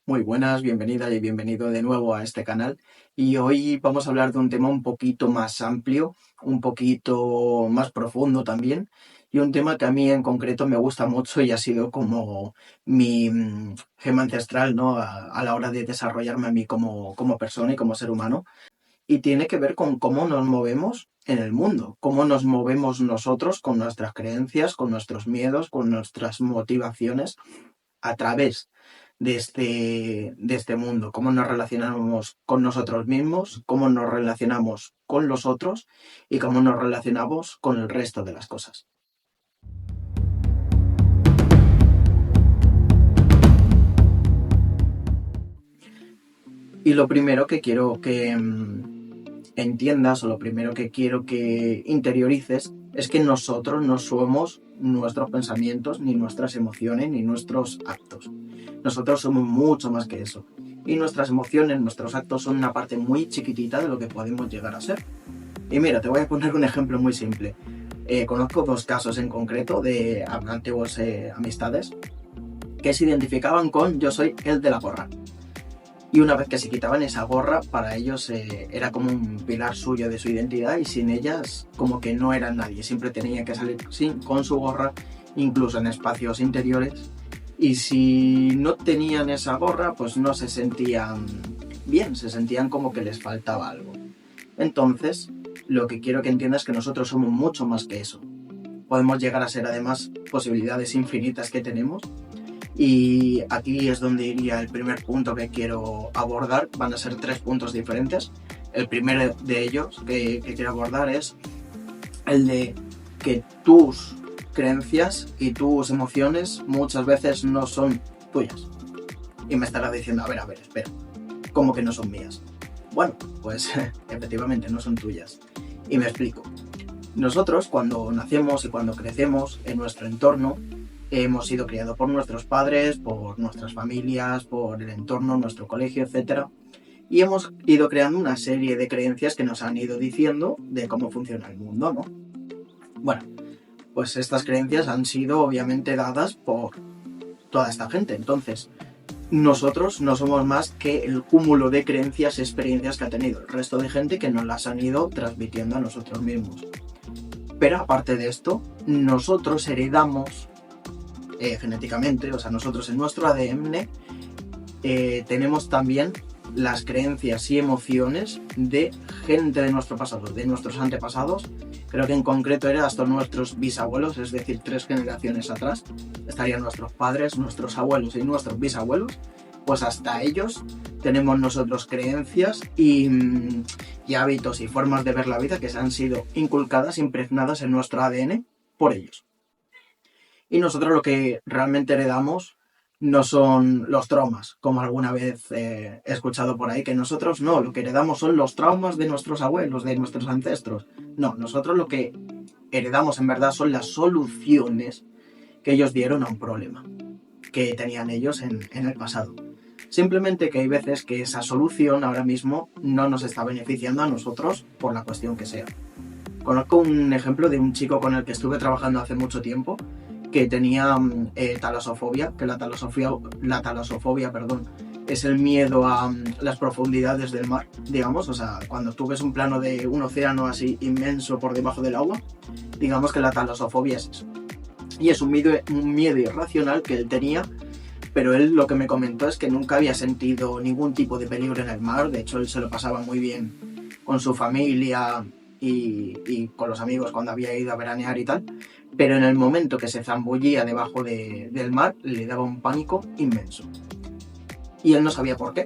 Muy buenas, bienvenida y bienvenido de nuevo a este canal. Y hoy vamos a hablar de un tema un poquito más amplio, un poquito más profundo también, y un tema que a mí en concreto me gusta mucho y ha sido como mi gema ancestral, ¿no? A la hora de desarrollarme a mí como persona y como ser humano. Y tiene que ver con cómo nos movemos en el mundo, cómo nos movemos nosotros con nuestras creencias, con nuestros miedos, con nuestras motivaciones a través de este mundo, cómo nos relacionamos con nosotros mismos, cómo nos relacionamos con los otros y cómo nos relacionamos con el resto de las cosas. Y lo primero que quiero que entiendas, o lo primero que quiero que interiorices, es que nosotros no somos nuestros pensamientos, ni nuestras emociones, ni nuestros actos. Nosotros somos mucho más que eso. Y nuestras emociones, nuestros actos son una parte muy chiquitita de lo que podemos llegar a ser. Y mira, te voy a poner un ejemplo muy simple. Conozco dos casos en concreto de antiguas amistades que se identificaban con yo soy el de la gorra. Y una vez que se quitaban esa gorra, para ellos era como un pilar suyo de su identidad y sin ellas como que no eran nadie. Siempre tenían que salir con su gorra, incluso en espacios interiores. Y si no tenían esa gorra, pues no se sentían bien, se sentían como que les faltaba algo. Entonces, lo que quiero que entiendas es que nosotros somos mucho más que eso. Podemos llegar a ser además posibilidades infinitas que tenemos. Y aquí es donde iría el primer punto que quiero abordar. Van a ser 3 puntos diferentes. El primero de ellos que quiero abordar es el de que tus creencias y tus emociones muchas veces no son tuyas. Y me estarás diciendo, a ver, espera, ¿cómo que no son mías? Bueno, pues efectivamente no son tuyas. Y me explico. Nosotros cuando nacemos y cuando crecemos en nuestro entorno, hemos sido criados por nuestros padres, por nuestras familias, por el entorno, nuestro colegio, etc. Y hemos ido creando una serie de creencias que nos han ido diciendo de cómo funciona el mundo, ¿no? Bueno, pues estas creencias han sido obviamente dadas por toda esta gente. Entonces, nosotros no somos más que el cúmulo de creencias y experiencias que ha tenido el resto de gente que nos las han ido transmitiendo a nosotros mismos. Pero aparte de esto, nosotros heredamos genéticamente, o sea, nosotros en nuestro ADN tenemos también las creencias y emociones de gente de nuestro pasado, de nuestros antepasados. Creo que en concreto era hasta nuestros bisabuelos, es decir, 3 generaciones atrás. Estarían nuestros padres, nuestros abuelos y nuestros bisabuelos. Pues hasta ellos tenemos nosotros creencias y hábitos y formas de ver la vida que se han sido inculcadas, impregnadas en nuestro ADN por ellos. Y nosotros lo que realmente heredamos no son los traumas, como alguna vez he escuchado por ahí, que nosotros no, lo que heredamos son los traumas de nuestros abuelos, de nuestros ancestros. No, nosotros lo que heredamos en verdad son las soluciones que ellos dieron a un problema que tenían ellos en el pasado. Simplemente que hay veces que esa solución ahora mismo no nos está beneficiando a nosotros por la cuestión que sea. Conozco un ejemplo de un chico con el que estuve trabajando hace mucho tiempo que tenía talasofobia, que la talasofobia, es el miedo a las profundidades del mar, digamos, o sea, cuando tú ves un plano de un océano así inmenso por debajo del agua, digamos que la talasofobia es eso. Y es un miedo irracional que él tenía, pero él lo que me comentó es que nunca había sentido ningún tipo de peligro en el mar. De hecho, él se lo pasaba muy bien con su familia y con los amigos cuando había ido a veranear y tal, pero en el momento que se zambullía debajo del mar le daba un pánico inmenso. Y él no sabía por qué.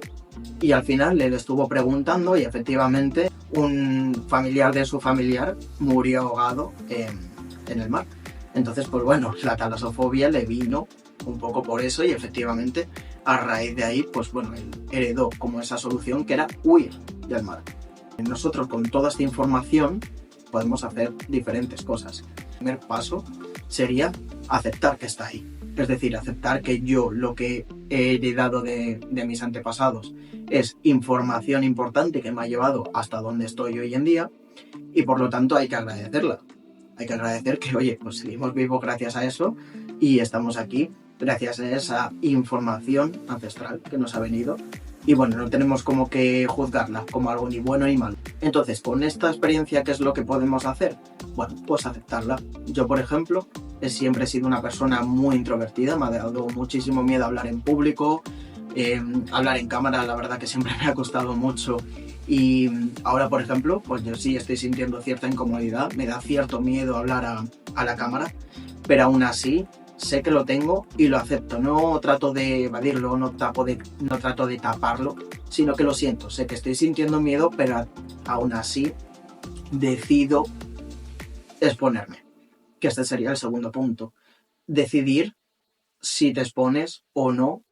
Y al final le estuvo preguntando y efectivamente un familiar de su familiar murió ahogado en el mar. Entonces, pues bueno, la talasofobia le vino un poco por eso y efectivamente a raíz de ahí, pues bueno, él heredó como esa solución que era huir del mar. Nosotros con toda esta información podemos hacer diferentes cosas. El primer paso sería aceptar que está ahí. Es decir, aceptar que yo lo que he heredado de mis antepasados es información importante que me ha llevado hasta donde estoy hoy en día y por lo tanto hay que agradecerla. Hay que agradecer que, oye, pues seguimos vivos gracias a eso y estamos aquí gracias a esa información ancestral que nos ha venido. Y bueno, no tenemos como que juzgarla como algo ni bueno ni malo. Entonces, con esta experiencia, ¿qué es lo que podemos hacer? Bueno, pues aceptarla. Yo, por ejemplo, siempre he sido una persona muy introvertida, me ha dado muchísimo miedo hablar en público, hablar en cámara, la verdad que siempre me ha costado mucho. Y ahora, por ejemplo, pues yo sí estoy sintiendo cierta incomodidad, me da cierto miedo hablar a la cámara, pero aún así sé que lo tengo y lo acepto. No trato de evadirlo, no trato de taparlo, sino que lo siento. Sé que estoy sintiendo miedo, pero aún así decido exponerme. Que este sería el segundo punto. Decidir si te expones o no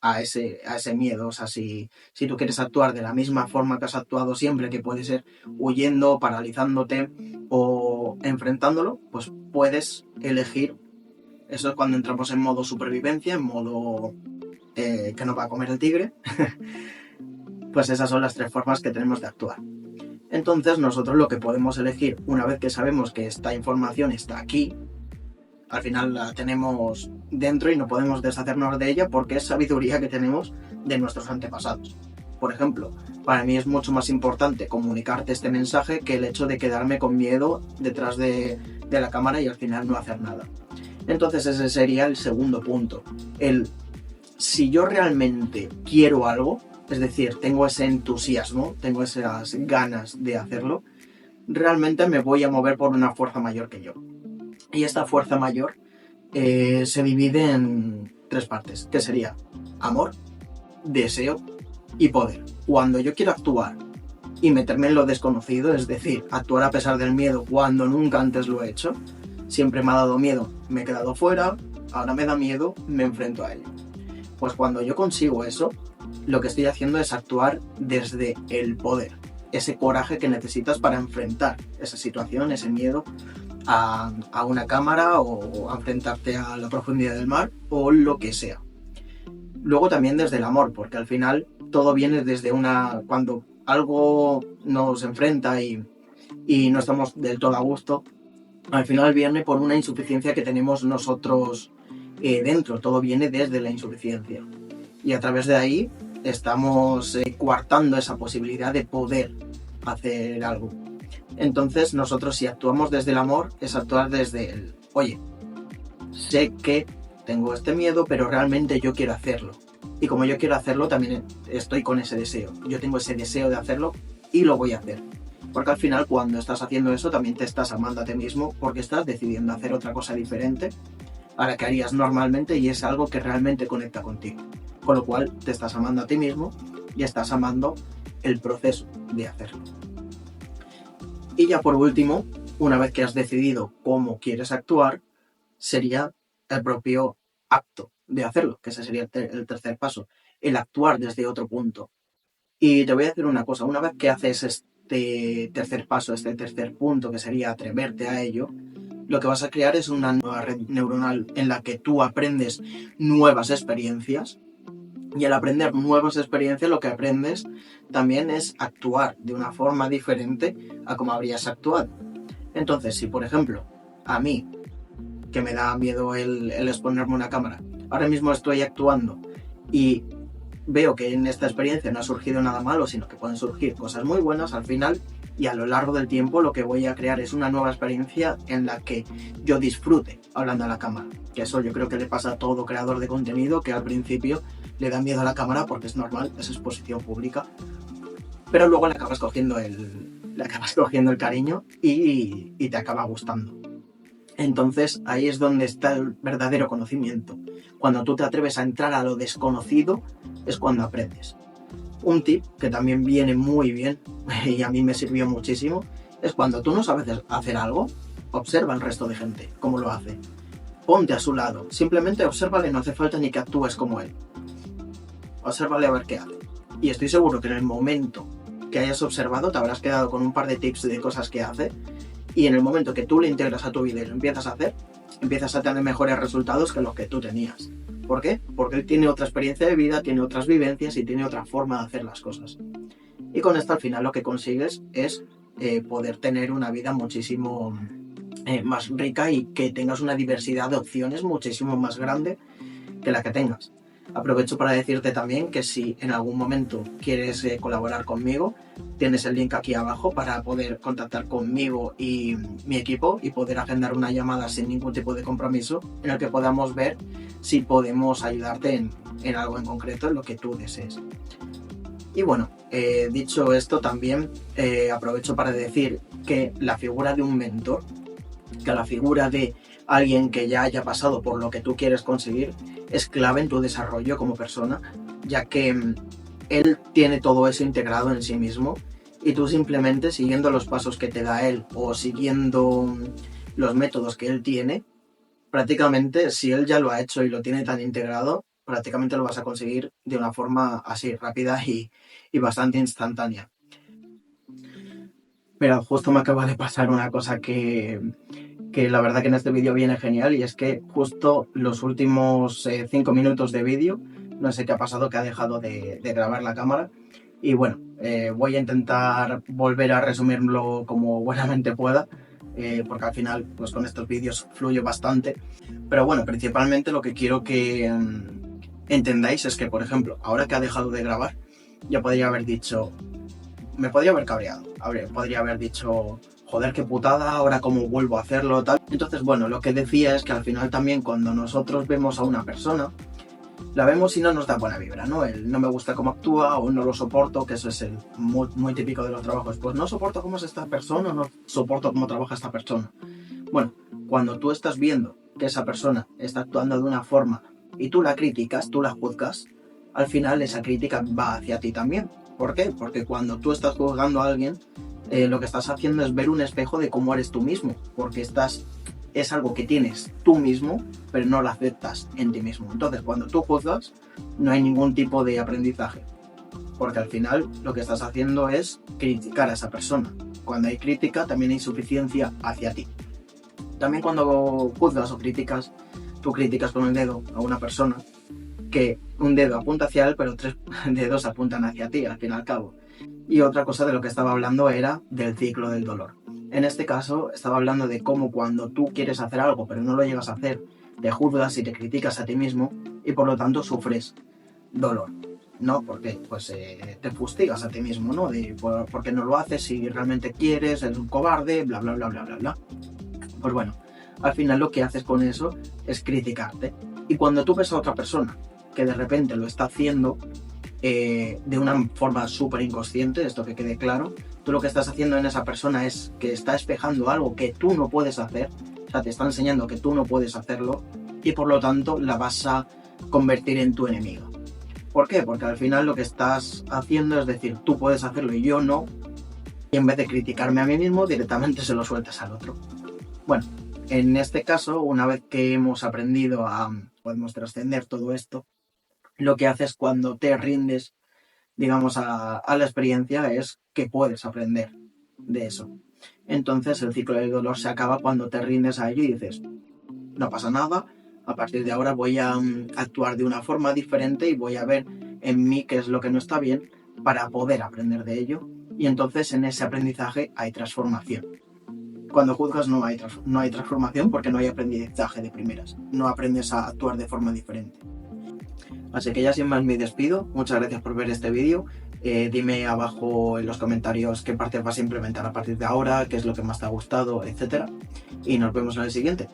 a ese miedo. O sea, si tú quieres actuar de la misma forma que has actuado siempre, que puede ser huyendo, paralizándote o enfrentándolo, pues puedes elegir. Eso es cuando entramos en modo supervivencia, en modo que nos va a comer el tigre. Pues esas son las tres formas que tenemos de actuar. Entonces nosotros lo que podemos elegir, una vez que sabemos que esta información está aquí, al final la tenemos dentro y no podemos deshacernos de ella porque es sabiduría que tenemos de nuestros antepasados. Por ejemplo, para mí es mucho más importante comunicarte este mensaje que el hecho de quedarme con miedo detrás de la cámara y al final no hacer nada. Entonces ese sería el segundo punto. Si yo realmente quiero algo, es decir, tengo ese entusiasmo, tengo esas ganas de hacerlo, realmente me voy a mover por una fuerza mayor que yo. Y esta fuerza mayor se divide en tres partes, que sería amor, deseo y poder. Cuando yo quiero actuar y meterme en lo desconocido, es decir, actuar a pesar del miedo cuando nunca antes lo he hecho, siempre me ha dado miedo, me he quedado fuera, ahora me da miedo, me enfrento a ello. Pues cuando yo consigo eso, lo que estoy haciendo es actuar desde el poder, ese coraje que necesitas para enfrentar esa situación, ese miedo a una cámara o a enfrentarte a la profundidad del mar o lo que sea. Luego también desde el amor, porque al final todo viene desde cuando algo nos enfrenta y no estamos del todo a gusto, al final viene por una insuficiencia que tenemos nosotros dentro, todo viene desde la insuficiencia. Y a través de ahí estamos coartando esa posibilidad de poder hacer algo. Entonces nosotros si actuamos desde el amor es actuar desde el, oye, sé que tengo este miedo, pero realmente yo quiero hacerlo. Y como yo quiero hacerlo, también estoy con ese deseo. Yo tengo ese deseo de hacerlo y lo voy a hacer. Porque al final cuando estás haciendo eso también te estás amando a ti mismo porque estás decidiendo hacer otra cosa diferente a la que harías normalmente y es algo que realmente conecta contigo. Con lo cual te estás amando a ti mismo y estás amando el proceso de hacerlo. Y ya por último, una vez que has decidido cómo quieres actuar, sería el propio acto de hacerlo, que ese sería el tercer paso, el actuar desde otro punto. Y te voy a decir una cosa, una vez que haces este tercer paso, este tercer punto, que sería atreverte a ello, lo que vas a crear es una nueva red neuronal en la que tú aprendes nuevas experiencias. Y al aprender nuevas experiencias lo que aprendes también es actuar de una forma diferente a como habrías actuado. Entonces, si por ejemplo, a mí, que me da miedo el exponerme a una cámara, ahora mismo estoy actuando y veo que en esta experiencia no ha surgido nada malo, sino que pueden surgir cosas muy buenas al final y a lo largo del tiempo lo que voy a crear es una nueva experiencia en la que yo disfrute hablando a la cámara. Que eso yo creo que le pasa a todo creador de contenido que al principio le da miedo a la cámara porque es normal, es exposición pública, pero luego le acabas cogiendo el cariño y te acaba gustando. Entonces ahí es donde está el verdadero conocimiento. Cuando tú te atreves a entrar a lo desconocido es cuando aprendes. Un tip que también viene muy bien y a mí me sirvió muchísimo es cuando tú no sabes hacer algo, observa al resto de gente cómo lo hace. Ponte a su lado, simplemente obsérvale, no hace falta ni que actúes como él. Obsérvale a ver qué hace. Y estoy seguro que en el momento que hayas observado te habrás quedado con un par de tips de cosas que hace y en el momento que tú le integras a tu vida y lo empiezas a hacer, empiezas a tener mejores resultados que los que tú tenías. ¿Por qué? Porque él tiene otra experiencia de vida, tiene otras vivencias y tiene otra forma de hacer las cosas. Y con esto al final lo que consigues es poder tener una vida muchísimo más rica y que tengas una diversidad de opciones muchísimo más grande que la que tengas. Aprovecho para decirte también que si en algún momento quieres colaborar conmigo, tienes el link aquí abajo para poder contactar conmigo y mi equipo y poder agendar una llamada sin ningún tipo de compromiso en el que podamos ver si podemos ayudarte en algo en concreto, en lo que tú desees. Y bueno, dicho esto también aprovecho para decir que la figura de un mentor, que la figura de alguien que ya haya pasado por lo que tú quieres conseguir, es clave en tu desarrollo como persona, ya que él tiene todo eso integrado en sí mismo y tú simplemente siguiendo los pasos que te da él o siguiendo los métodos que él tiene, prácticamente si él ya lo ha hecho y lo tiene tan integrado, prácticamente lo vas a conseguir de una forma así rápida y bastante instantánea. Pero justo me acaba de pasar una cosa que la verdad que en este vídeo viene genial, y es que justo los últimos 5 minutos de vídeo, no sé qué ha pasado, que ha dejado de grabar la cámara. Y bueno, voy a intentar volver a resumirlo como buenamente pueda, porque al final pues con estos vídeos fluyo bastante. Pero bueno, principalmente lo que quiero que entendáis es que, por ejemplo, ahora que ha dejado de grabar, yo podría haber dicho, me podría haber cabreado, podría haber dicho, joder, qué putada, ahora cómo vuelvo a hacerlo, tal. Entonces, bueno, lo que decía es que al final también cuando nosotros vemos a una persona, la vemos y no nos da buena vibra, ¿no? El no me gusta cómo actúa o no lo soporto, que eso es el muy típico de los trabajos. Pues no soporto cómo es esta persona, no soporto cómo trabaja esta persona. Bueno, cuando tú estás viendo que esa persona está actuando de una forma y tú la criticas, tú la juzgas, al final esa crítica va hacia ti también. ¿Por qué? Porque cuando tú estás juzgando a alguien, lo que estás haciendo es ver un espejo de cómo eres tú mismo, porque es algo que tienes tú mismo, pero no lo aceptas en ti mismo. Entonces, cuando tú juzgas, no hay ningún tipo de aprendizaje, porque al final lo que estás haciendo es criticar a esa persona. Cuando hay crítica, también hay suficiencia hacia ti. También cuando juzgas o criticas, tú criticas con el dedo a una persona, que un dedo apunta hacia él, pero 3 dedos apuntan hacia ti, al fin y al cabo. Y otra cosa de lo que estaba hablando era del ciclo del dolor. En este caso, estaba hablando de cómo cuando tú quieres hacer algo, pero no lo llegas a hacer, te juzgas y te criticas a ti mismo y por lo tanto sufres dolor, ¿no? Porque pues te fustigas a ti mismo, ¿no? Porque no lo haces si realmente quieres, eres un cobarde, bla, bla, bla, bla, bla, bla. Pues bueno, al final lo que haces con eso es criticarte. Y cuando tú ves a otra persona que de repente lo está haciendo de una forma súper inconsciente, esto que quede claro, tú lo que estás haciendo en esa persona es que está espejando algo que tú no puedes hacer, o sea, te está enseñando que tú no puedes hacerlo y por lo tanto la vas a convertir en tu enemiga. ¿Por qué? Porque al final lo que estás haciendo es decir, tú puedes hacerlo y yo no, y en vez de criticarme a mí mismo, directamente se lo sueltas al otro. Bueno, en este caso, una vez que hemos aprendido podemos trascender todo esto, lo que haces cuando te rindes, digamos, a la experiencia es que puedes aprender de eso. Entonces el ciclo del dolor se acaba cuando te rindes a ello y dices, no pasa nada, a partir de ahora voy a actuar de una forma diferente y voy a ver en mí qué es lo que no está bien para poder aprender de ello. Y entonces en ese aprendizaje hay transformación. Cuando juzgas no hay transformación porque no hay aprendizaje de primeras, no aprendes a actuar de forma diferente. Así que ya sin más me despido, muchas gracias por ver este vídeo, dime abajo en los comentarios qué partes vas a implementar a partir de ahora, qué es lo que más te ha gustado, etc. Y nos vemos en el siguiente.